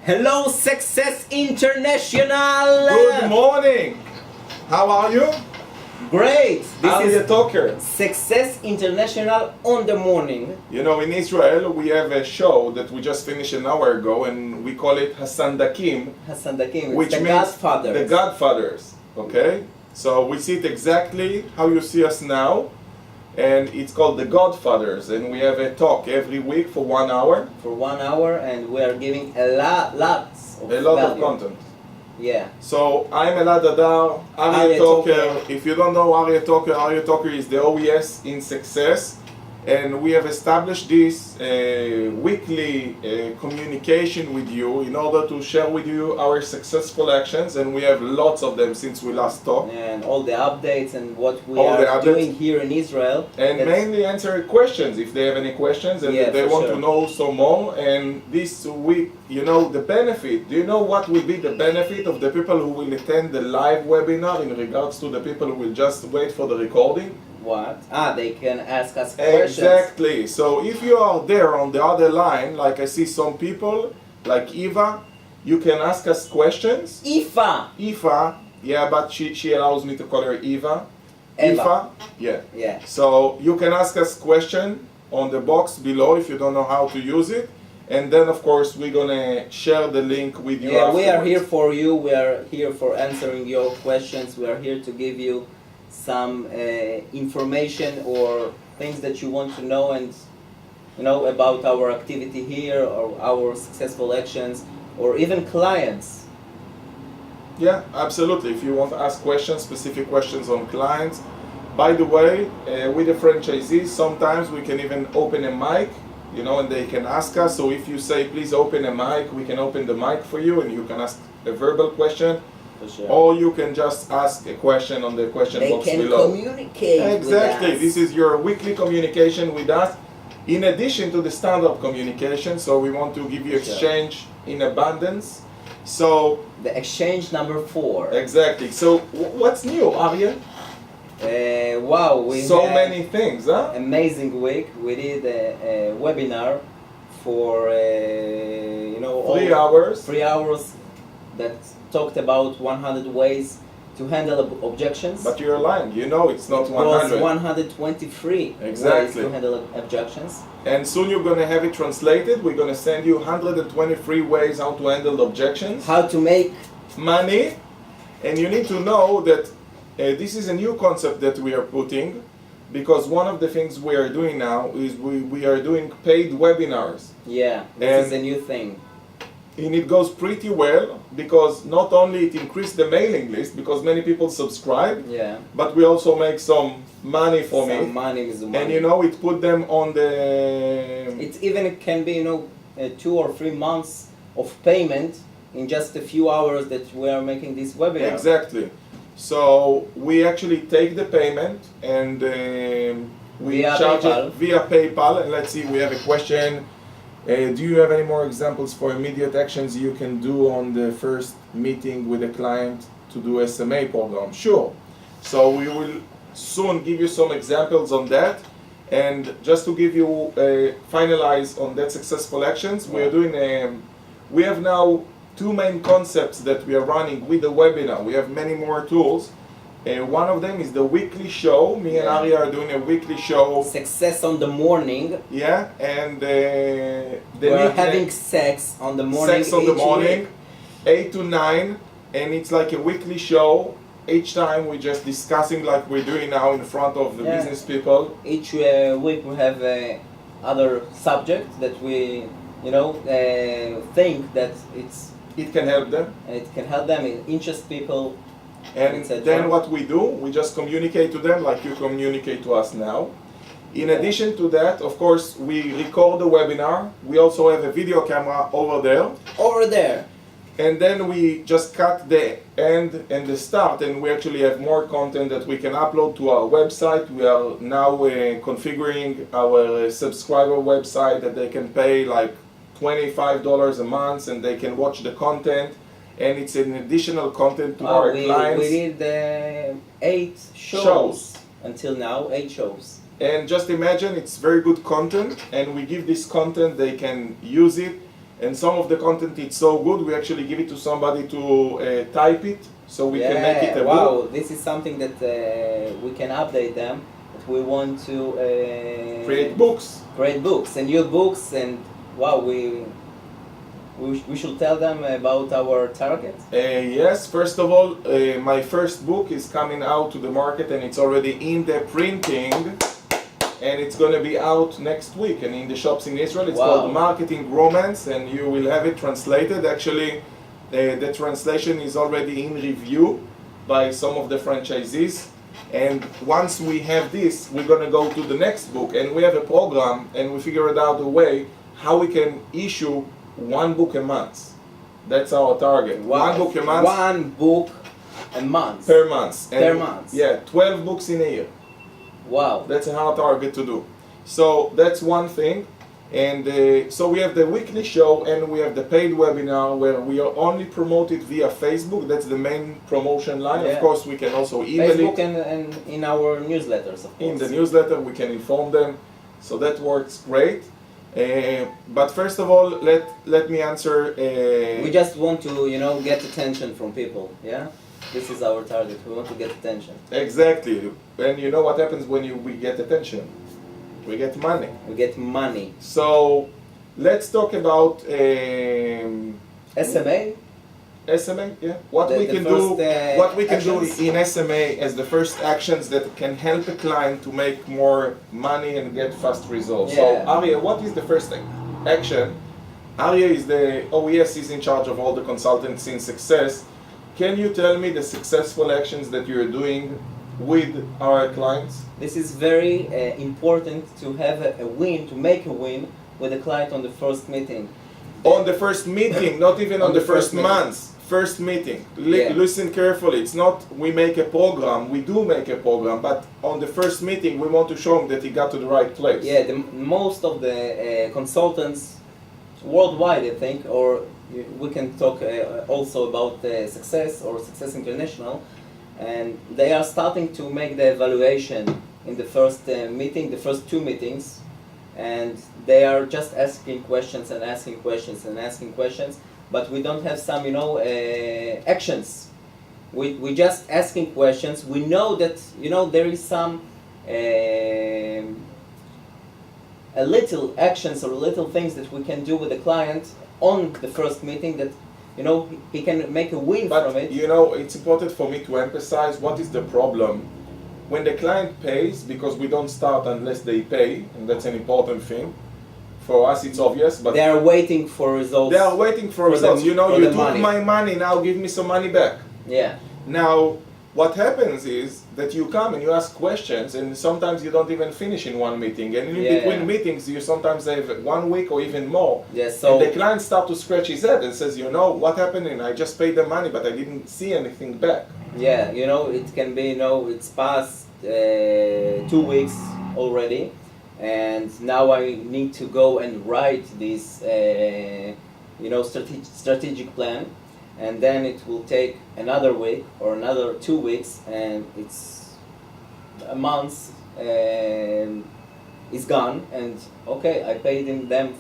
Hello, Success International! Good morning! How are you? Great! I'm This the is talker. Success International on the morning. You know, in Israel we have a show that we just finished an hour ago and we call it Hasandakim, Hassan Dakim, which the means Godfather. the Godfathers. Okay? So we see it exactly how you see us now, and it's called the Godfathers, and we have a talk every week for 1 hour. For 1 hour, and we are giving a lot of of value. content. Yeah. So I'm Elad Adar, Arya Arya Talker. Talker. If you don't know Arya Talker is the OES in success, and we have established this weekly communication with you in order to share with you our successful actions, and we have lots of them since we last talked. And all the updates and what we All the are updates. doing here in Israel. And That's- mainly answer questions if they have any questions and Yeah, they for want sure. to know some more. And this week, you know, the benefit. Do you know what will be the benefit of the people who will attend the live webinar in regards to the people who will just wait for the recording? What? They can ask us questions. Exactly. So if you are there on the other line, like I see some people, like Eva, you can ask us questions. Ifa. Yeah, but she allows me to call her Eva. Eva. Yeah. Yeah. So you can ask us question on the box below if you don't know how to use it. And then of course we're gonna share the link with you. Yeah, we are afterwards. here for you. We are here for answering your questions. We are here to give you some information or things that you want to know and about our activity here or our successful actions or even clients. Yeah, absolutely. If you want to ask questions, specific questions on clients. By the way, with the franchisees, sometimes we can even open a mic, and they can ask us. So if you say, please open a mic, we can open the mic for you and you can ask a verbal question. For sure. Or you can just ask a question on the question They box can below. communicate Exactly. with us. This is your weekly communication with us, in addition to the standard communication. So we want to give you Sure. exchange in abundance. So The exchange number 4. exactly. So what's new, Arya? Wow, we So had many things, huh? amazing week. We did a webinar for 3 hours. 3 hours that talked about 100 ways to handle objections. But you're lying. You know it's not It was 100. 123 ways Exactly. to handle objections. And soon you're going to have it translated. We're going to send you 123 ways how to handle objections. How to make Money. And you need to know that this is a new concept that we are putting, because one of the things we are doing now is we are doing paid webinars. this And- is a new thing. And it goes pretty well, because not only it increased the mailing list, because many people subscribe, Yeah. but we also make some money from Some it. money is money. And it put them on the... It can be 2 or 3 months of payment in just a few hours that we are making this webinar. Exactly. So we actually take the payment and we Via charge PayPal. it via PayPal. And let's see, we have a question. Do you have any more examples for immediate actions you can do on the first meeting with a client to do SMA program? Sure. So we will soon give you some examples on that. And just to give you finalize on that successful actions, we are doing we have now 2 main concepts that we are running with the webinar. We have many more tools. One of them is the weekly show. Me and Yeah. Arya are doing a weekly show. Success on the morning. Yeah, and the We're nickname- having sex on the morning. sex on the each morning, week. 8 to 9, and it's like a weekly show. Each time we're just discussing like we're doing now in front of the Yeah. business people. Each week we have other subject that we, think that It can help them. it can help them, it interests people. And etc. then what we do, we just communicate to them like you communicate to us now. In addition to that, of course, we record the webinar. We also have a video camera over there. Over there. And then we just cut the end and the start, and we actually have more content that we can upload to our website. We are now configuring our subscriber website that they can pay like $25 a month, and they can watch the content. And it's an additional content to our clients. We did 8 shows until now, 8 shows. And just imagine, it's very good content, and we give this content, they can use it, and some of the content is so good, we actually give it to somebody to type it, so we can make it a book. This is something that we can update them. That we want to Create books. Create books and new books, and wow, we should tell them about our target. Yes, first of all, my first book is coming out to the market, and it's already in the printing, and it's going to be out next week and in the shops in Israel. It's called Marketing Romance, and you will have it translated. Actually, the translation is already in review by some of the franchisees. And once we have this, we're going to go to the next book, and we have a program, and we figured out a way how we can issue one book a month. That's our target. One book a month. One book a month. Per month. Per month. Yeah, 12 books in a year. Wow. That's a hard target to do. So that's one thing. And so we have the weekly show, and we have the paid webinar where we are only promoted via Facebook. That's the main promotion line. Yeah. Of course, we can also email Facebook it. and in our newsletters, of course. In the newsletter, we can inform them. So that works great. But first of all, let me answer. We just want to, get attention from people. Yeah, this is our target. We want to get attention. Exactly. And you know what happens when we get attention? We get money. We get money. So let's talk about SMA. SMA, yeah. What we can do actions. in SMA as the first actions that can help a client to make more money and get fast results. Yeah. So Arya, what is the first action? Arya is the OES, is in charge of all the consultants in success. Can you tell me the successful actions that you're doing with our clients? This is very important to have a win, to make a win with a client on the first meeting. On the first meeting, not even on the first month. First meeting. Listen carefully. It's not we make a program. We do make a program, but on the first meeting, we want to show him that he got to the right place. Yeah, most of the consultants worldwide, I think, or we can talk also about Success or Success International, and they are starting to make the evaluation in the first meeting, the first two meetings, and they are just asking questions and asking questions and asking questions, but we don't have some, actions. We just asking questions. We know that, there is some a little actions or little things that we can do with the client on the first meeting that, he can make a win from it. It's important for me to emphasize what is the problem. When the client pays, because we don't start unless they pay, and that's an important thing. For us, it's obvious, but they are waiting for results. They are waiting for results. You took money. My money, now give me some money back. Yeah. Now, what happens is that you come and you ask questions, and sometimes you don't even finish in one meeting. And in between meetings, you sometimes have 1 week or even more. Yeah, so and the client starts to scratch his head and says, what happened? And I just paid the money, but I didn't see anything back. Yeah, it can be, it's past 2 weeks already, and now I need to go and write this, strategic plan, and then it will take another week or another 2 weeks, and it's a month is gone, and okay, I paid them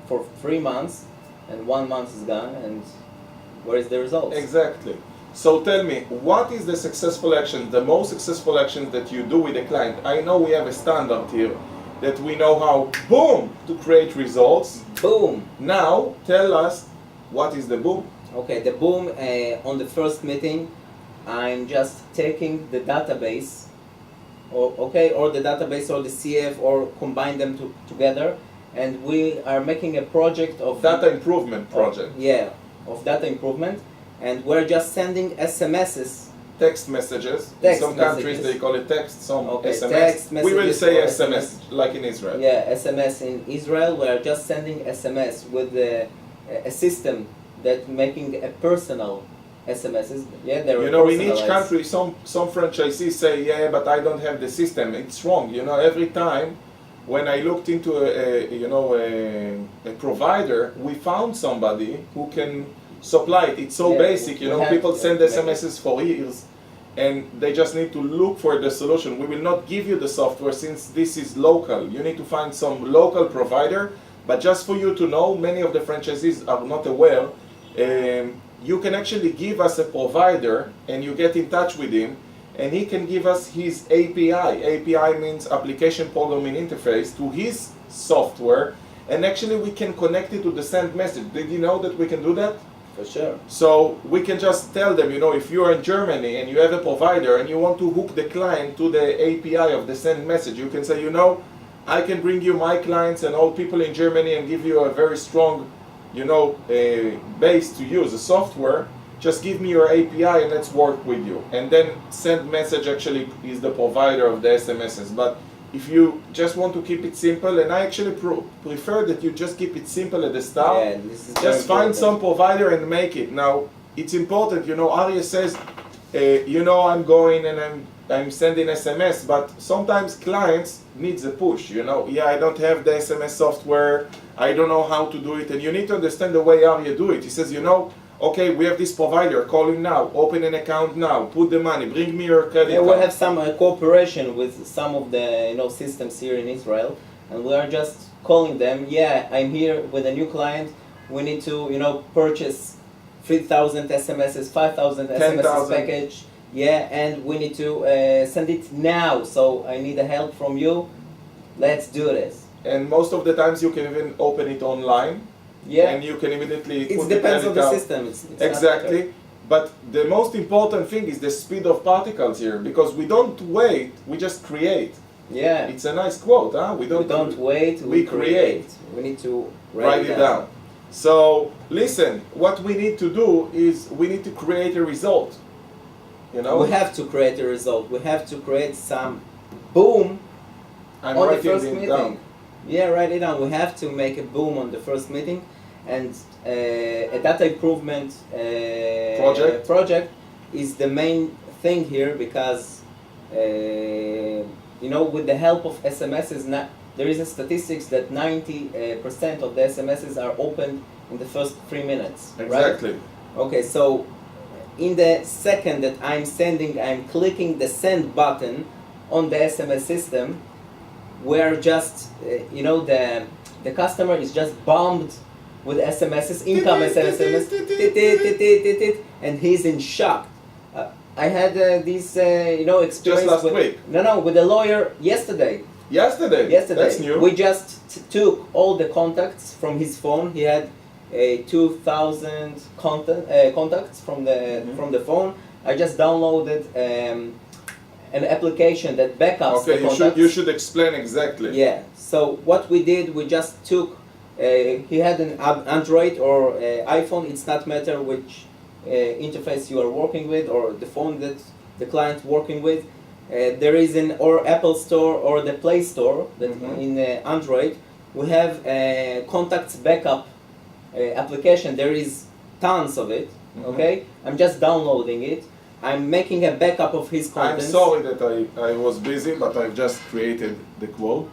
for 3 months, and 1 month is gone, and where is the results? Exactly. So tell me, what is the successful action, the most successful action that you do with a client? I know we have a standard here that we know how, boom, to create results. Boom. Now, tell us, what is the boom? Okay, the boom, on the first meeting, I'm just taking the database, or the database or the CF, or combine them together, and we are making a project of data improvement project. Of data improvement, and we're just sending SMSs. Text messages. In some countries they call it text, some SMS. Text messages. We will say SMS, like in Israel. Yeah, SMS in Israel. We're just sending SMS with a system that making a personal SMSs. Yeah, they're in each country, some franchisees say, but I don't have the system. It's wrong. Every time when I looked into a provider, we found somebody who can supply it. It's so basic, people send SMSs for years, and they just need to look for the solution. We will not give you the software since this is local. You need to find some local provider But just for you to know, many of the franchisees are not aware, you can actually give us a provider and you get in touch with him and he can give us his API. API means application programming interface to his software, and actually we can connect it to the send message. Did you know that we can do that? For sure. So we can just tell them, you know, if you're in Germany and you have a provider and you want to hook the client to the API of the send message, you can say, you know, I can bring you my clients and all people in Germany and give you a very strong, you know, base to use, a software. Just give me your API and let's work with you. And then send message actually is the provider of the SMSs. But if you just want to keep it simple, and I actually prefer that you just keep it simple at the start, Yeah, this is just find some provider and make it. Now, it's important, you know, Arya says, you know, I'm going and I'm sending SMS, but sometimes clients needs a push, you know. Yeah, I don't have the SMS software, I don't know how to do it, and you need to understand the way Arya do it. He says, you know, okay, we have this provider, call him now, open an account now, put the money, bring me your credit Yeah, card. we have some cooperation with some of the systems here in Israel, and we are just calling them. Yeah, I'm here with a new client. We need to purchase 3,000 SMSs, 5,000 SMSs 10,000. package. Yeah, and we need to send it now. So I need the help from you. Let's do this. And most of the times you can even open it online. Yeah, And you can immediately it put depends the on the credit system. card. It's Exactly. But the most important thing is the speed of particles here, because we don't wait, we just create. Yeah, It's a nice quote, huh? we don't wait. we create. We need to Write it down. So listen, what we need to do is we need to create a result. You know, We have to create a result. We have to create some boom I'm on the writing first it meeting. down. Yeah, write it down. We have to make a boom on the first meeting, and a data improvement project is the main thing here, because with the help of SMSs, there is a statistics that 90% of the SMSs are opened in the first 3 minutes. Exactly. Right? Okay, so in the second that I'm sending, I'm clicking the send button on the SMS system, where just the customer is just bombed with SMSs, income SMS, and he's in shock. I had this experience Just last week. with a lawyer yesterday. Yesterday. That's new. We just took all the contacts from his phone. He had 2,000 contacts from the phone. I just downloaded an application that backups the contacts. You should explain exactly. Yeah. So what we did, we just took. He had an Android or iPhone. It's not matter which interface you are working with, or the phone that the client working with. There is an Apple Store or the Play Store that in Android. We have a contacts backup application. There is tons of it. Okay, I'm just downloading it. I'm making a backup of his contents. I'm sorry that I was busy, but I've just created the quote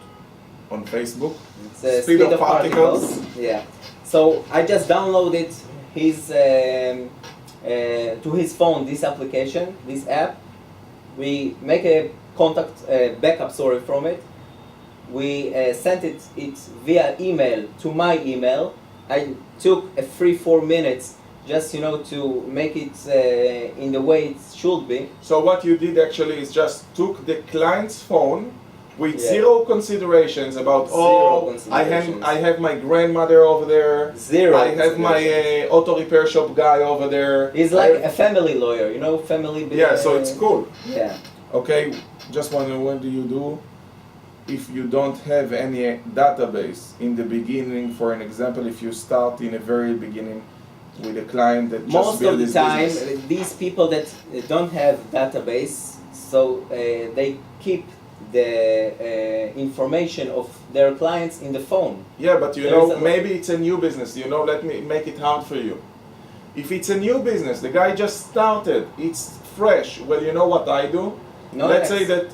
on Facebook. It's speed of particles. Yeah. So I just downloaded his to his phone this application, this app. We make a contact backup from it. We sent it via email to my email. I took a 3-4 minutes just to make it in the way it should be. So what you did actually is just took the client's phone with zero considerations about I have my grandmother over there. Zero. I have my auto repair shop guy over there. He's like a family lawyer, family. Yeah, so it's cool. Yeah. Okay, just wondering, what do you do if you don't have any database in the beginning? For an example, if you start in the very beginning with a client that just built his time, business. these people that don't have database, so they keep the information of their clients in the phone. Yeah, but maybe it's a new business. Let me make it hard for you. If it's a new business, the guy just started, it's fresh. Well, you know what I do? Let's say that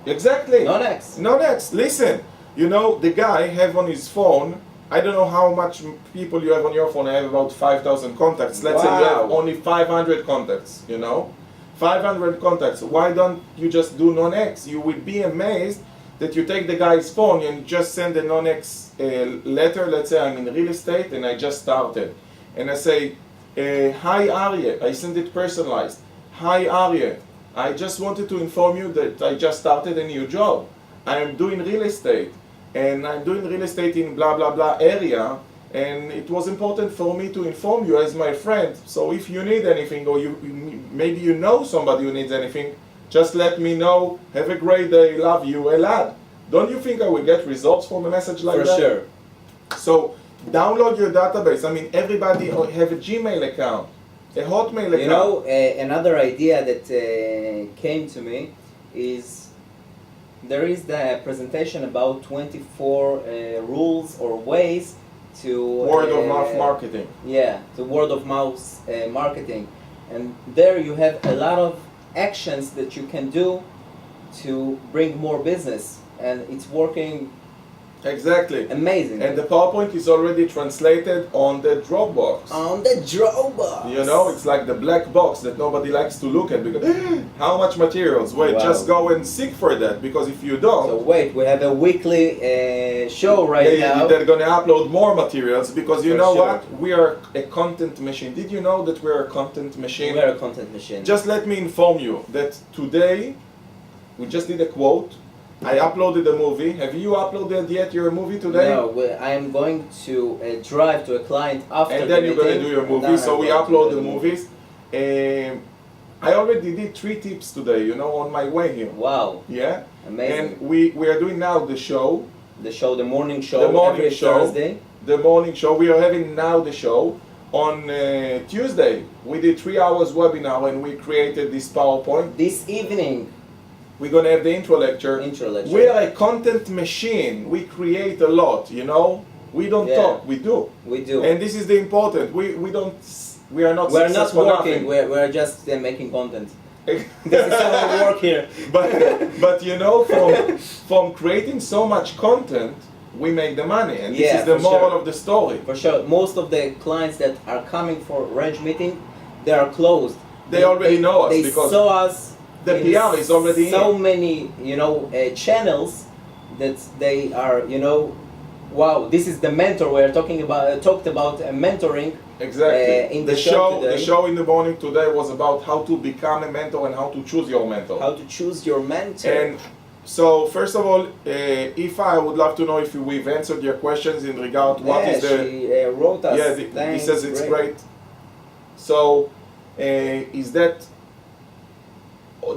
exactly. No next. Listen, the guy have on his phone. I don't know how much people you have on your phone. I have about 5,000 contacts. Let's say you have only 500 contacts. 500 contacts. Why don't you just do non-X? You will be amazed that you take the guy's phone and just send a non-ex letter. Let's say I'm in real estate and I just started. And I say, hi Arye, I send it personalized. Hi Arye, I just wanted to inform you that I just started a new job. I am doing real estate. And I'm doing real estate in blah blah blah area. And it was important for me to inform you as my friend. So if you need anything, or maybe you know somebody who needs anything, just let me know. Have a great day. Love you, Elad. Don't you think I will get results from a message like that? For sure. So download your database. I mean, everybody have a Gmail account, a Hotmail account. You know, another idea that came to me is there is the presentation about 24 rules or ways to word of mouth marketing. Yeah, to word of mouth marketing, and there you have a lot of actions that you can do to bring more business, and it's working exactly amazing. And the PowerPoint is already translated on the Dropbox. On the Dropbox. You know, it's like the black box that nobody likes to look at because how much materials? Wait, Wow. just go and seek for that, because if you don't, So wait, we have a weekly show right now. they're going to upload more materials, because you For know sure. what? We are a content machine. Did you know that we are a content machine? We're a content machine. Just let me inform you that today we just did a quote. I uploaded a movie. Have you uploaded yet your movie today? No, I am going to drive to a client after And then the you're going to meeting, do your and movie. then So I'm we going to upload do the movies. I already did 3 tips today, you know, on my way here. Wow, Yeah? amazing. And we are doing now the show. The morning show, The morning every show. Thursday. The morning show. We are having now the show. On Tuesday, we did 3 hours webinar and we created this PowerPoint. This evening, We're going to have the intro lecture. intro lecture. We are a content machine. We create a lot, you know. We don't Yeah. talk, we do. We do. And this is the important. We don't. We are not We're not successful working, nothing. we're just making content. This is how we work here. but you know, from creating so much content, we make the money, and this Yeah, is the for moral sure. of the story. For sure, most of the clients that are coming for range meeting, they are closed. They already know us They because saw us. the in PR is already so in. many, you know, channels that they are, you know, wow, this is the mentor we are talking about. Talked about mentoring. Exactly. In the show today. The show in the morning today was about how to become a mentor and how to choose your mentor. How to choose your mentor. And so, first of all, if I would love to know if we've answered your questions in regard to what is the. She wrote us. Yeah, he Thanks, says it's great. So, is that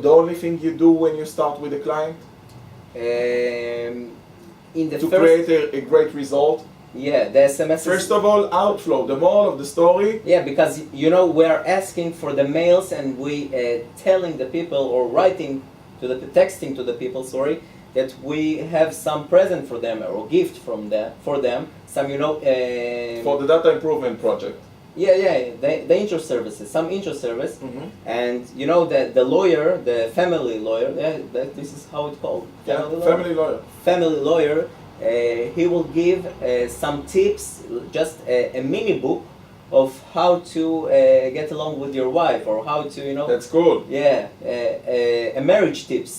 the only thing you do when you start with a client? In the To first, create a great result? yeah, the SMS. First of all, outflow, the moral of the story. Yeah, because you know we're asking for the mails and we telling the people or writing to the texting to the people, sorry, that we have some present for them or gift from them for them. Some For the data improvement project. the interest services, some interest service, and you know the lawyer, the family lawyer. This is how it's called. Family lawyer. Family lawyer. He will give some tips, just a mini book of how to get along with your wife or how to That's cool. a marriage tips.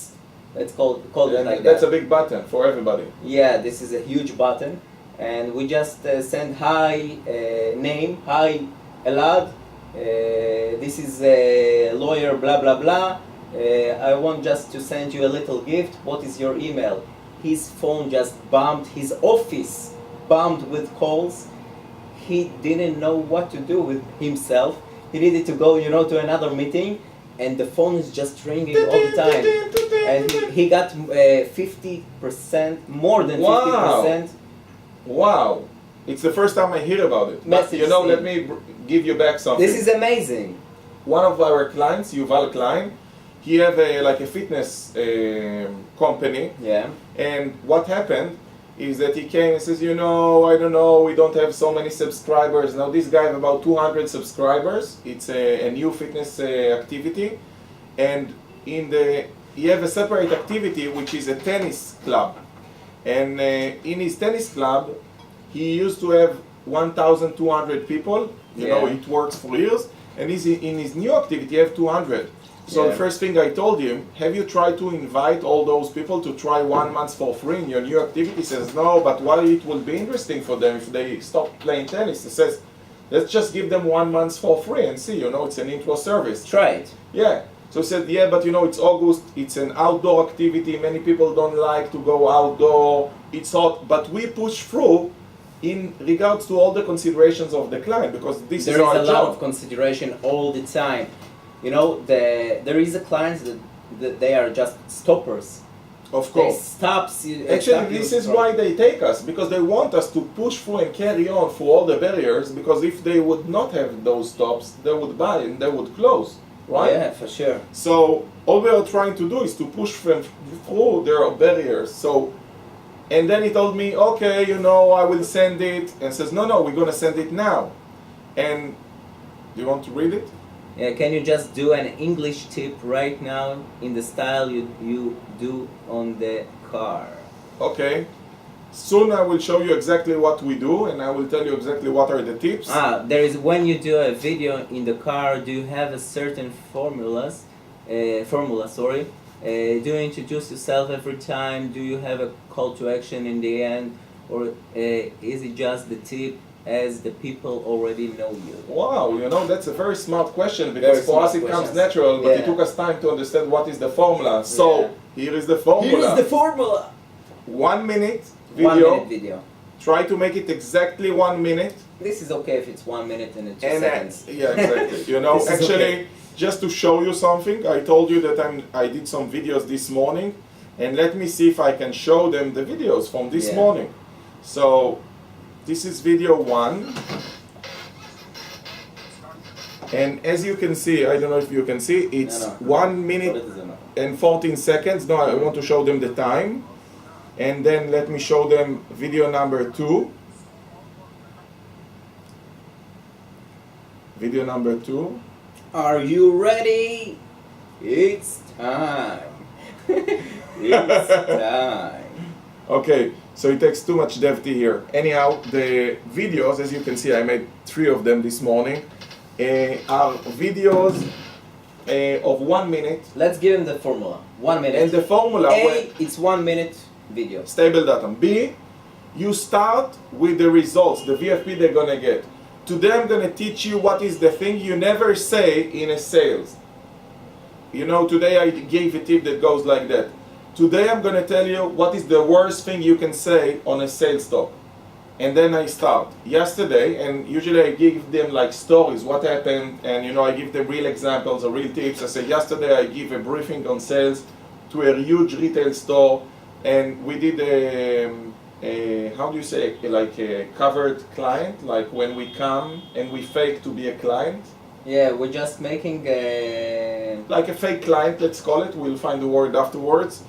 Let's call it And like that's that. a big button for everybody. Yeah, this is a huge button, and we just send hi name, hi Elad. This is lawyer blah blah blah. I want just to send you a little gift. What is your email? His phone just bombed. His office bombed with calls. He didn't know what to do with himself. He needed to go, to another meeting, and the phone is just ringing all the time. And he got 50%, more than 50%. Wow. It's the first time I hear about it. But, Message let thing. me give you back something. This is amazing. One of our clients, Yuval Klein, he have a fitness company. Yeah. And what happened is that he came and says, I don't know, we don't have so many subscribers. Now this guy have about 200 subscribers. It's a new fitness activity. And he have a separate activity, which is a tennis club. And in his tennis club, he used to have 1,200 people. It works for years. And in his new activity, he have 200. So the first thing I told him, have you tried to invite all those people to try 1 month for free in your new activity? He says, no, but why it will be interesting for them if they stop playing tennis? He says, let's just give them 1 month for free and see, it's an intro service. Try it. Yeah. So he said, yeah, but it's August, it's an outdoor activity, many people don't like to go outdoor, it's hot, but we push through in regards to all the considerations of the client, because this is our job. There is a lot of consideration all the time. There is a clients that they are just stoppers. Of course. They stops you. Actually, this is why they take us, because they want us to push through and carry on through all the barriers, because if they would not have those stops, they would buy and they would close, right? Yeah, for sure. So all we are trying to do is to push them through their barriers. So, and then he told me, okay, I will send it, and says, no, we're going to send it now. And do you want to read it? Yeah, can you just do an English tip right now in the style you do on the car? Okay. Soon I will show you exactly what we do, and I will tell you exactly what are the tips. There is, when you do a video in the car, do you have a certain formula? Do you introduce yourself every time? Do you have a call to action in the end? Or is it just the tip as the people already know you? Wow, that's a very smart question, because for us it comes natural, but it took us time to understand what is the formula. So, here is the formula. Here is the formula! 1 minute video. 1 minute video. Try to make it exactly 1 minute. This is okay if it's 1 minute and 2 seconds. Yeah, exactly. Actually, just to show you something, I told you that I did some videos this morning, and let me see if I can show them the videos from this morning. So, this is video 1. And as you can see, I don't know if you can see, it's 1 minute and 14 seconds. No, I want to show them the time. And then let me show them video number 2. Video number 2. Are you ready? It's time. It's time. Okay, so it takes too much depth here. Anyhow, the videos, as you can see, I made 3 of them this morning, are videos of 1 minute. Let's give him the formula. 1 minute. And the formula... it's 1 minute video. Stable datum. B, you start with the results, the VFP they're gonna get. Today I'm gonna teach you what is the thing you never say in a sales. Today I gave a tip that goes like that. Today I'm gonna tell you what is the worst thing you can say on a sales talk. And then I start. Yesterday, and usually I give them like stories, what happened, and I give them real examples or real tips. I say, yesterday I give a briefing on sales to a huge retail store, and we did how do you say, like a covered client, like when we come and we fake to be a client. Yeah, we're just making like a fake client, let's call it. We'll find the word afterwards.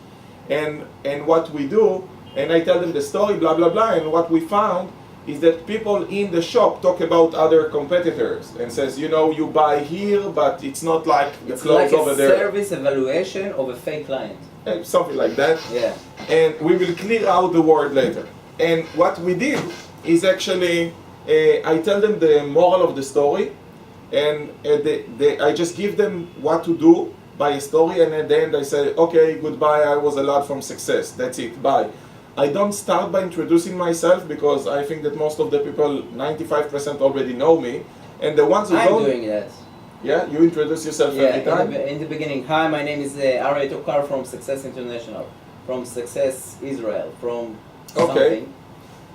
And what we do, and I tell them the story, blah blah blah, and what we found is that people in the shop talk about other competitors and says, you buy here, but it's not like the clothes over there. It's like a service evaluation of a fake client. Something like that. Yeah. And we will clear out the word later. And what we did is actually, I tell them the moral of the story, and I just give them what to do by a story, and at the end I say, okay, goodbye, I was Elad from Success, that's it, bye. I don't start by introducing myself, because I think that most of the people, 95% already know me, and the ones who don't... I'm doing that. Yeah, you introduce yourself every time? In the beginning, hi, my name is Tokar from Success International, from Success Israel, from something.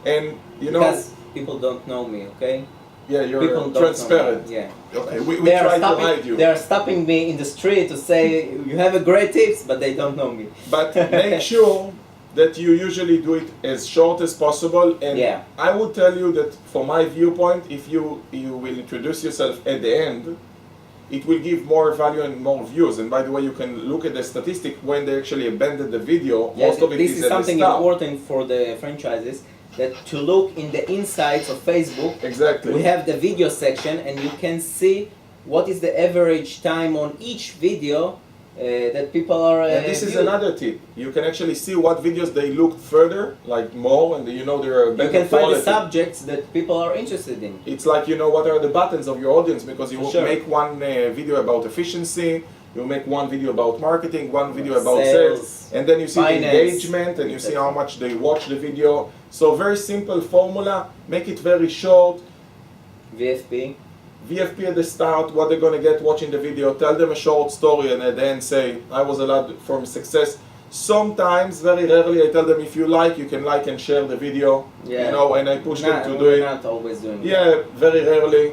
And because people don't know me, okay? Yeah, you're transparent. Yeah. Okay, we try to hide you. They are stopping me in the street to say, you have a great tips, but they don't know me. But make sure that you usually do it as short as possible. And I would tell you that from my viewpoint, if you will introduce yourself at the end, it will give more value and more views. And by the way, you can look at the statistic when they actually abandoned the video. Most of it this is is at something the start. important for the franchises, that to look in the insights of Facebook. Exactly. We have the video section, and you can see what is the average time on each video that people are and this is another tip. You can actually see what videos they looked further, like more, and there are better You can find quality. the subjects that people are interested in. It's like what are the buttons of your audience, because you sure. make one video about efficiency, You make one video about marketing, one video about Sales, sales, and then you see finance, the engagement, and you see how much they watch the video. So very simple formula, make it very short. VFP. VFP at the start, what they're going to get watching the video, tell them a short story, and at the end say, I was allowed from success. Sometimes, very rarely, I tell them, if you like, you can like and share the video, Yeah. you know, and I push them to do we're it. not always doing that. Yeah, very rarely.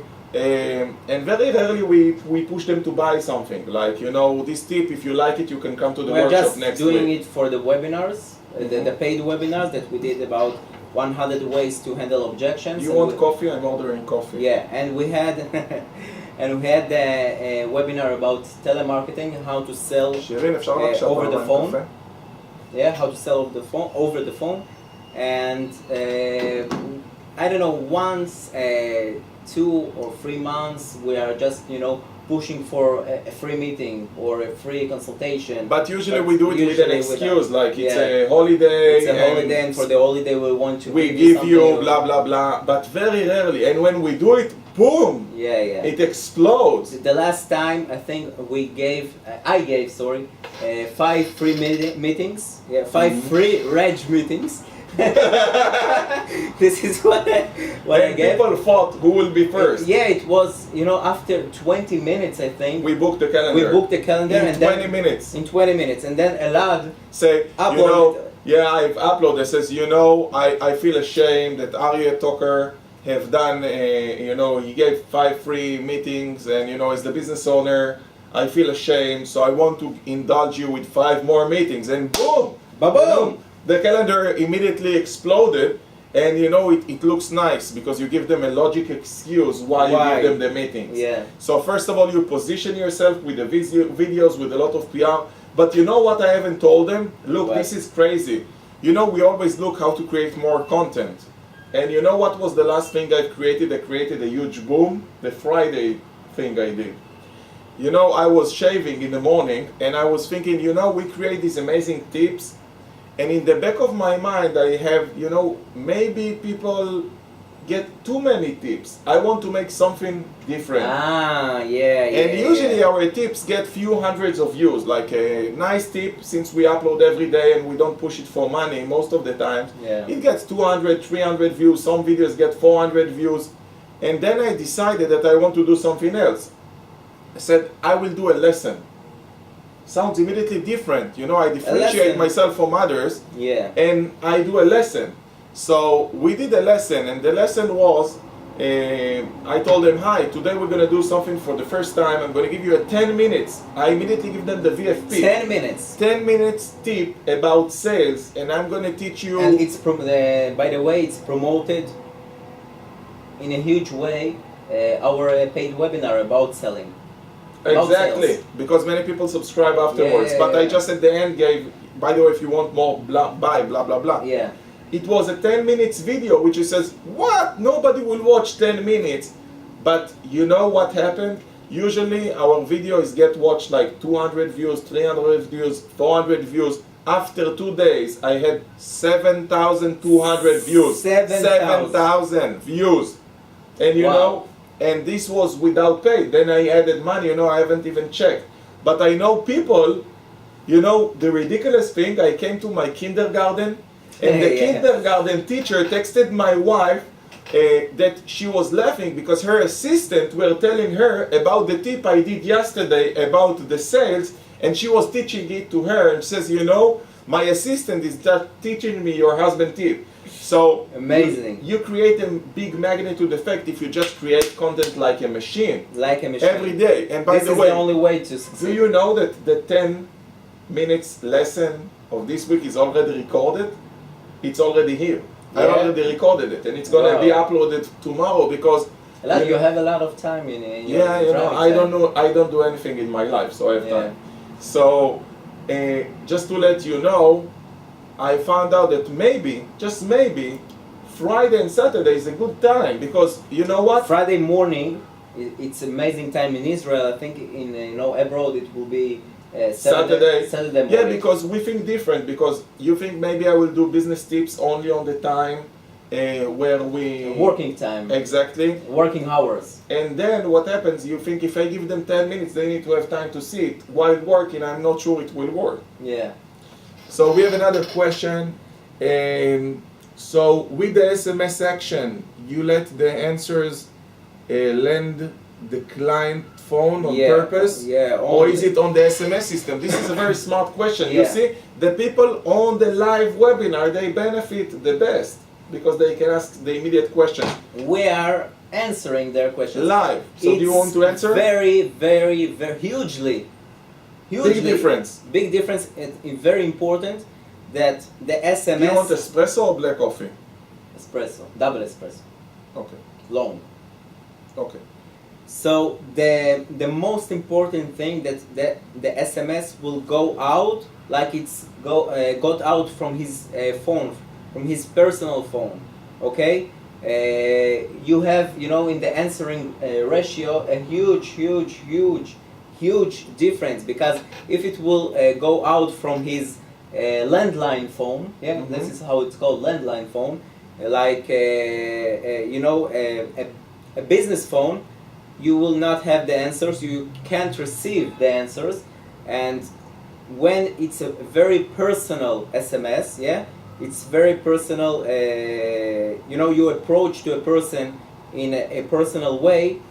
And very rarely we push them to buy something. Like, you know, this tip, if you like it, you can come to the We're workshop just next doing week. it for the webinars, the paid webinars that we did about 100 ways to handle objections. You and want coffee? I'm ordering coffee. Yeah, and we had a webinar about telemarketing, how to sell שירין, אפשר בבקשה over the פעמיים phone. קפה? Yeah, how to sell over the phone, and I don't know, once 2 or 3 months we are just, you know, pushing for a free meeting or a free consultation. But usually we do it with an usually excuse, like it's yeah. a holiday. It's a holiday, and for the holiday we want to we give give something. you blah blah blah. But very rarely, and when we do it, boom! Yeah, yeah. It explodes. The last time I think I gave 5 free meetings. Yeah, 5 free reg meetings. This is what I And gave. people thought who will be first. Yeah, it was, you know, after 20 minutes I think. We booked the calendar. We booked the calendar in and 20 then minutes. in 20 minutes, and then Elad Say, uploaded. you know, yeah, I've uploaded. Says, you know, I feel ashamed that Aryeh Tucker have done, you know, he gave 5 free meetings, and you know, as the business owner, I feel ashamed, so I want to indulge you with 5 more meetings, and boom, Ba-boom! you know, the calendar immediately exploded, and you know, it looks nice because you give them a logic excuse why you give them the meetings. Yeah. So first of all, you position yourself with the videos with a lot of PR, but you know what I haven't told them? Look, What? this is crazy. You know, we always look how to create more content. And you know what was the last thing I created? I created a huge boom, the Friday thing I did. You know, I was shaving in the morning and I was thinking, you know, we create these amazing tips, and in the back of my mind I have, you know, maybe people get too many tips. I want to make something different. Ah, yeah, yeah. And usually yeah. our tips get few hundreds of views, like a nice tip, since we upload every day and we don't push it for money most of the time. Yeah. It gets 200, 300 views, some videos get 400 views. And then I decided that I want to do something else. I said, I will do a lesson. Sounds immediately different, you know, I differentiate myself from others, Yeah. and I do a lesson. So we did a lesson, and the lesson was, I told them, hi, today we're going to do something for the first time. I'm going to give you a 10 minutes. I immediately give them the VFP. 10 minutes. 10 minutes tip about sales, and I'm going to teach you. And it's by the way, it's promoted in a huge way. Our paid webinar about selling. About Exactly, sales. because many people subscribe afterwards. Yeah, but I yeah. just at the end gave, by the way, if you want more, buy, blah, blah, blah. Yeah. It was a 10 minutes video, which says, what? Nobody will watch 10 minutes. But you know what happened? Usually our videos get watched like 200 views, 300 views, 400 views. After 2 days, I had 7,200 views. 7,000 views. And you Wow. know, and this was without pay. Then I added money, you know, I haven't even checked. But I know people, you know, the ridiculous thing, I came to my kindergarten, and the Yeah. kindergarten teacher texted my wife that she was laughing because her assistant were telling her about the tip I did yesterday about the sales, and she was teaching it to her, and says, you know, my assistant is just teaching me your husband tip. So Amazing. you create a big magnitude effect if you just create content like a machine Like a machine. every day. And by This the is way, the only way to do succeed. you know that the 10 minutes lesson of this week is already recorded? It's already here. I Yeah. already recorded it, and it's gonna Wow. be uploaded tomorrow because Elad, you have a lot of time in your yeah, you know, driving I don't do anything in my life, so I have Yeah. time. So just to let you know, I found out that maybe, just maybe, Friday and Saturday is a good time because you know what? Friday morning, it's amazing time in Israel. I think in abroad it will be Saturday. Saturday morning. Yeah, because we think different. Because you think maybe I will do business tips only on the time where we... Working time. Exactly. Working hours. And then what happens, you think if I give them 10 minutes, they need to have time to see it. While working, I'm not sure it will work. Yeah. So we have another question. So with the SMS action, you let the answers land the client phone on purpose? Yeah. Or is it on the SMS system? This is a very smart question. Yeah. You see, the people on the live webinar, they benefit the best because they can ask the immediate question. We are answering their questions. Live. So do you want to answer? Very, very, very hugely. Big difference. Big difference. It's very important that the SMS... Do you want espresso or black coffee? Espresso. Double espresso. Okay. Long. Okay. So the most important thing that the SMS will go out like it's got out from his phone, from his personal phone. Okay. You have, you know, in the answering ratio a huge difference, because if it will go out from his landline phone, this is how it's called, landline phone, like you know, a business phone, you will not have the answers, you can't receive the answers. And when it's a very personal SMS, it's very personal, you know, you approach to a person in a personal way,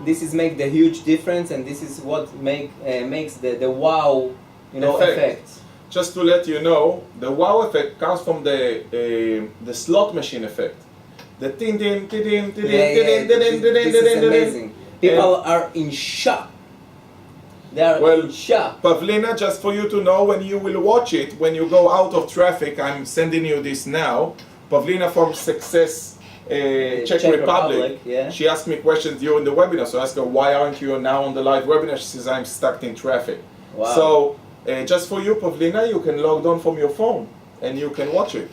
this is make the huge difference, and this is what makes the wow, you know, effect. Just to let you know, the wow effect comes from the slot machine effect. The tin tin tin tin tin tin tin tin. This is amazing. People are in shock. They are in shock. Pavlina, just for you to know, when you will watch it, when you go out of traffic, I'm sending you this now. Pavlina from Success Czech Republic. She asked me questions during the webinar, so I asked her, why aren't you now on the live webinar? She says, I'm stuck in traffic. Wow. So just for you, Pavlina, you can log on from your phone and you can watch it.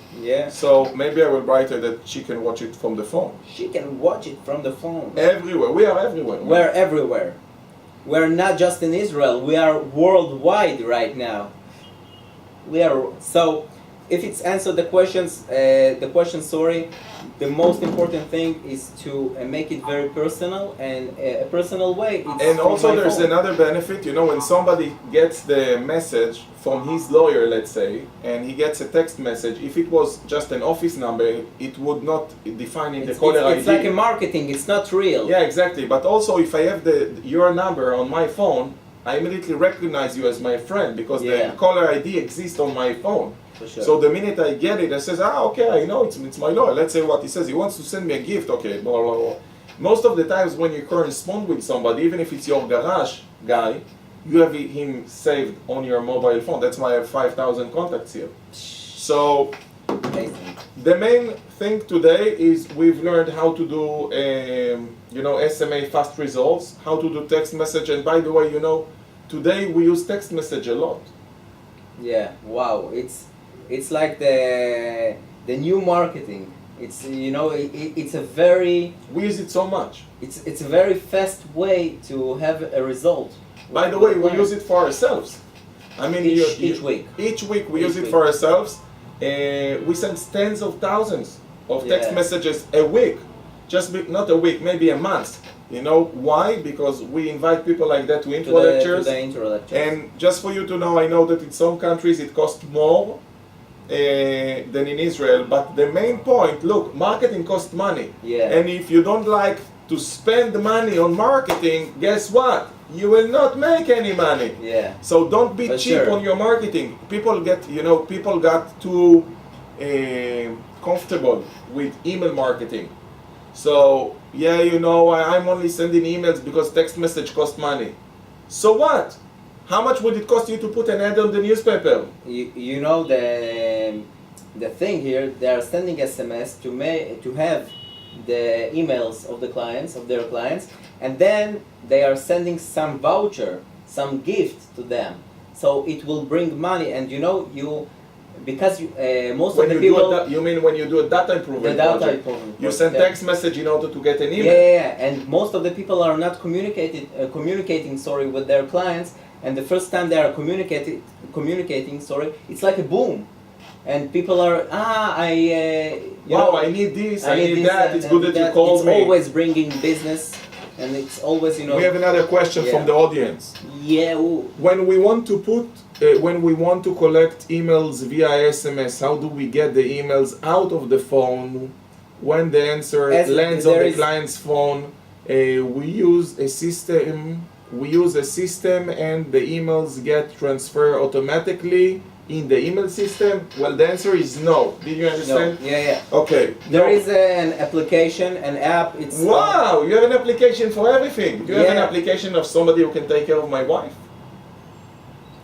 So maybe I will write her that she can watch it from the phone. She can watch it from the phone. Everywhere. We are everywhere. We're everywhere. We're not just in Israel. We are worldwide right now. We are. So if it's answered the questions, the most important thing is to make it very personal and a personal way. And also there's another benefit, you know, when somebody gets the message from his lawyer, let's say, and he gets a text message, if it was just an office number, it would not define in the caller ID. It's like a marketing, it's not real. Yeah, exactly. But also if I have your number on my phone, I immediately recognize you as my friend because the caller ID exists on my phone. Sure. So the minute I get it, I says, okay, I know it's my lawyer. Let's say what he says. He wants to send me a gift. Okay, blah, blah, blah. Most of the times when you correspond with somebody, even if it's your garage guy, you have him saved on your mobile phone. That's why I have 5,000 contacts here. So the main thing today is we've learned how to do, you know, SMA fast results, how to do text message. And by the way, you know, today we use text message a lot. Yeah, wow. It's like the new marketing. It's, you know, it's a very... We use it so much. It's a very fast way to have a result. By the way, we use it for ourselves. I mean, each week. Each week we use it for ourselves. We send tens of thousands of text messages a week. Not a week, maybe a month. You know why? Because we invite people like that to intro lectures. And just for you to know, I know that in some countries it costs more than in Israel. But the main point, look, marketing costs money. And if you don't like to spend money on marketing, guess what? You will not make any money. So don't be cheap on your marketing. People got too comfortable with email marketing. So, yeah, you know, I'm only sending emails because text message costs money. So what? How much would it cost you to put an ad on the newspaper? You know, the thing here, they are sending SMS to have the emails of their clients, and then they are sending some voucher, some gift to them. So it will bring money, and you know, because most of the people... You mean when you do a data improvement project? You send text message in order to get an email? Yeah, and most of the people are not communicating with their clients, and the first time they are communicating, it's like a boom. and people are I need this, I need that. It's good that you called me. It's always bringing business, and it's always We have another question from the audience. Yeah. When we want to collect emails via SMS, how do we get the emails out of the phone? When the answer lands on the client's phone, we use a system. And the emails get transferred automatically in the email system. Well, the answer is no. Did you understand? No. Yeah. Okay. There is an application, an app. It's wow! You have an application for everything. Do you have an application of somebody who can take care of my wife?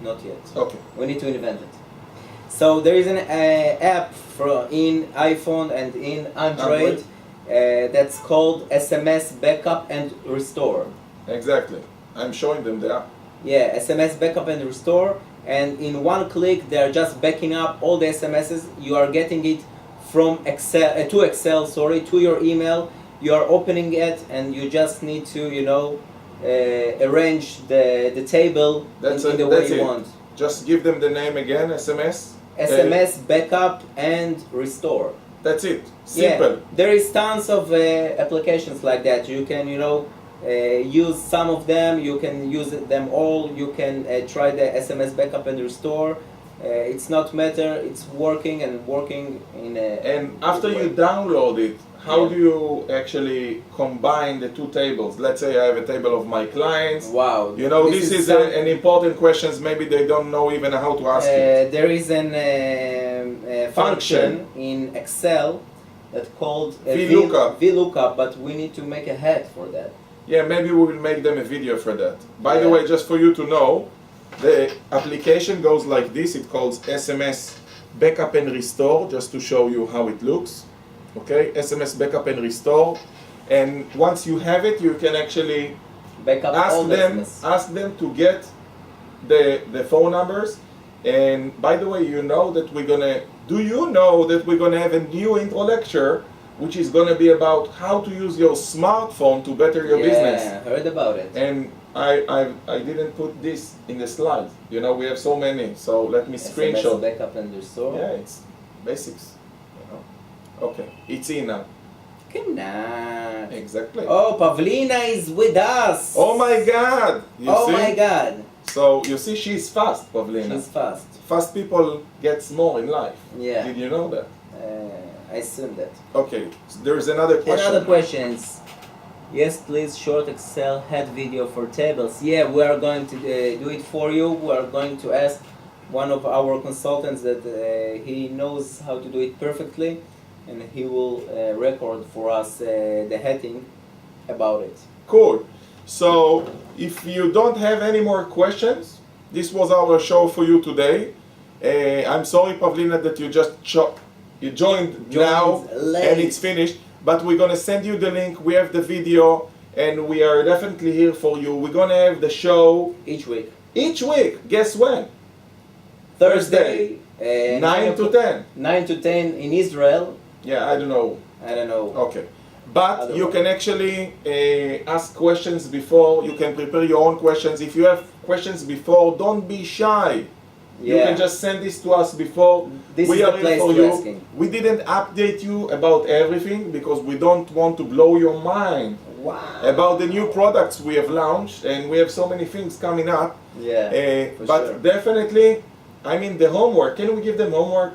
Not yet. Okay. We need to invent it. So there is an app in iPhone and in Android that's called SMS Backup and Restore. Exactly. I'm showing them the app. Yeah, SMS Backup and Restore. And in one click, they're just backing up all the SMSs. You are getting it from Excel to your email. You are opening it, and you just need to, arrange the table in the way you want. Just give them the name again, SMS. SMS Backup and Restore. That's it. Simple. Yeah, there is tons of applications like that. You can, use some of them. You can use them all. You can try the SMS Backup and Restore. It's not matter. It's working in a. And after you download it, how do you actually combine the two tables? Let's say I have a table of my clients. Wow. This is an important question. Maybe they don't know even how to ask it. There is a function in Excel that's called VLOOKUP, but we need to make a head for that. Yeah, maybe we will make them a video for that. By the way, just for you to know, the application goes like this. It calls SMS Backup and Restore, just to show you how it looks. Okay, SMS Backup and Restore. And once you have it, you can actually ask them to get the phone numbers. And by the way, do you know that we're gonna have a new intro lecture, which is going to be about how to use your smartphone to better your business. Yeah, heard about it. And I didn't put this in the slide. We have so many. So let me screenshot. SMS Backup and Restore. Yeah, it's basics. Okay, it's in now. Exactly. Oh, Pavlina is with us. Oh my God! Oh my God! So you see, she's fast, Pavlina. She's fast. Fast people get more in life. Yeah. Did you know that? I assume that. Okay, so there's another question. Another questions. Yes, please, short Excel head video for tables. Yeah, we are going to do it for you. We are going to ask one of our consultants that he knows how to do it perfectly, and he will record for us the heading about it. Cool. So, if you don't have any more questions, this was our show for you today. I'm sorry, Pavlina, that you just joined now late. And it's finished, but we're going to send you the link. We have the video, and we are definitely here for you. We're going to have the show each week. Guess when? Thursday. 9 to 10. 9 to 10 in Israel. Yeah, I don't know. Okay. But you can actually ask questions before. You can prepare your own questions. If you have questions before, don't be shy. You can just send this to us before. We are here for you. We didn't update you about everything because we don't want to blow your mind about the new products we have launched, and we have so many things coming up. But definitely, the homework. Can we give them homework?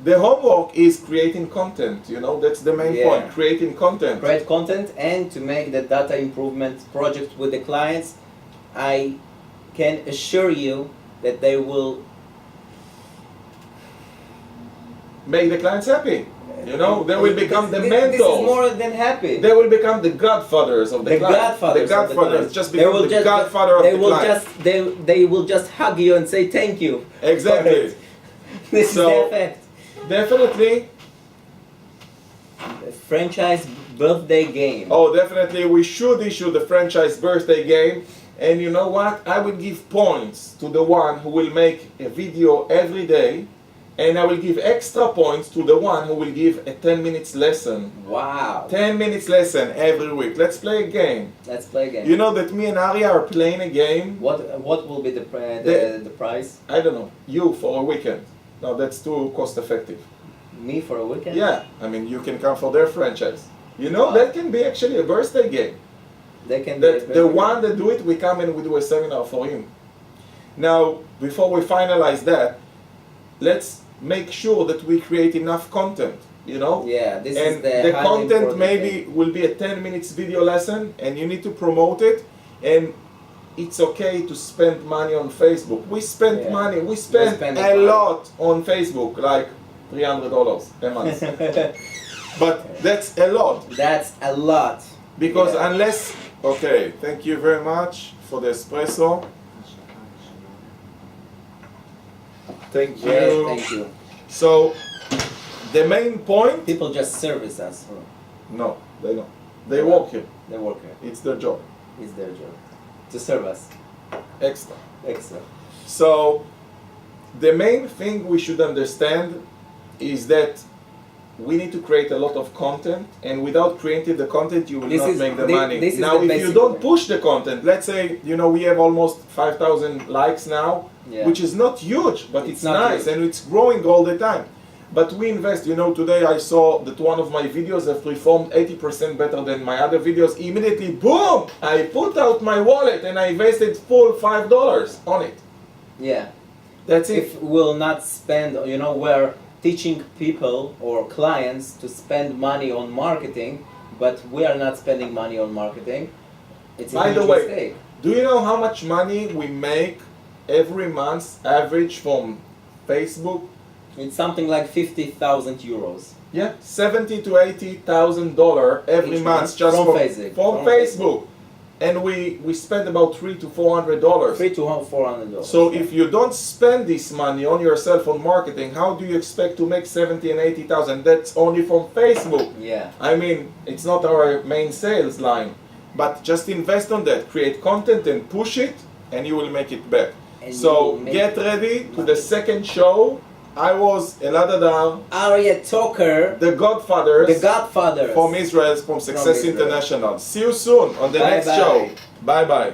The homework is creating content. That's the main point. Creating content. Create content, and to make the data improvement project with the clients, I can assure you that they will make the clients happy. They will become the mentors. This is more than happy. They will become the godfathers of the client. The godfathers. Just become the godfather of the client. They will just hug you and say thank you. Exactly. This is the effect. Definitely. The franchise birthday game. Oh, definitely. We should issue the franchise birthday game. And you know what? I will give points to the one who will make a video every day, and I will give extra points to the one who will give a 10 minutes lesson. Wow. 10 minutes lesson every week. Let's play a game. Let's play a game. You know that me and Arya are playing a game. What will be the prize? I don't know. You for a weekend. No, that's too cost effective. Me for a weekend? Yeah, I mean, you can come for their franchise. You know, Wow. that can be actually a birthday game. They can The one that do it, we come and we do a seminar for him. Now, before we finalize that, let's make sure that we create enough content, you know? Yeah, this And is the highly content important maybe thing. will be a 10 minutes video lesson and you need to promote it, and it's okay to spend money on Facebook. We spend Yeah. money, we spend spending a money. lot on Facebook, like $300 a month. But that's a lot. That's a lot. Because Yeah. unless, okay, thank you very much for the espresso. Thank you. Yes, thank you. So, the main point, People just service us. no, they don't. They work here. They work here. It's their job. It's their job. To serve us. Extra. Extra. So, the main thing we should understand is that we need to create a lot of content, and without creating the content, you will This not is make the the- money. this is Now, the if you basic don't way. push the content, let's say, you know, we have almost 5,000 likes now, Yeah. which is not huge, but It's it's not nice huge. and it's growing all the time. But we invest, you know, today I saw that one of my videos have performed 80% better than my other videos. Immediately, boom! I put out my wallet and I invested full $5 on it. Yeah. That's it. If we'll not spend, you know, we're teaching people or clients to spend money on marketing, but we are not spending money on marketing. It's a By the huge way, mistake. Do you know how much money we make every month average from Facebook? It's something like 50,000 euros. Yeah, $70,000 to $80,000 every Each month month just from from Facebook. From From Facebook, and we spend about $300 to $400. $300 to $400. So if you don't spend this money on yourself on marketing, how do you expect to make 70 and 80,000? That's only from Facebook. Yeah. I mean, it's not our main sales line, but just invest on that, create content and push it, and you will make it back. And you So will make get ready to the second show. I was Elad Arya Talker, the Godfathers the Godfather from Israel, from Success Israel. International. See you soon on the Bye next bye. show. Bye bye.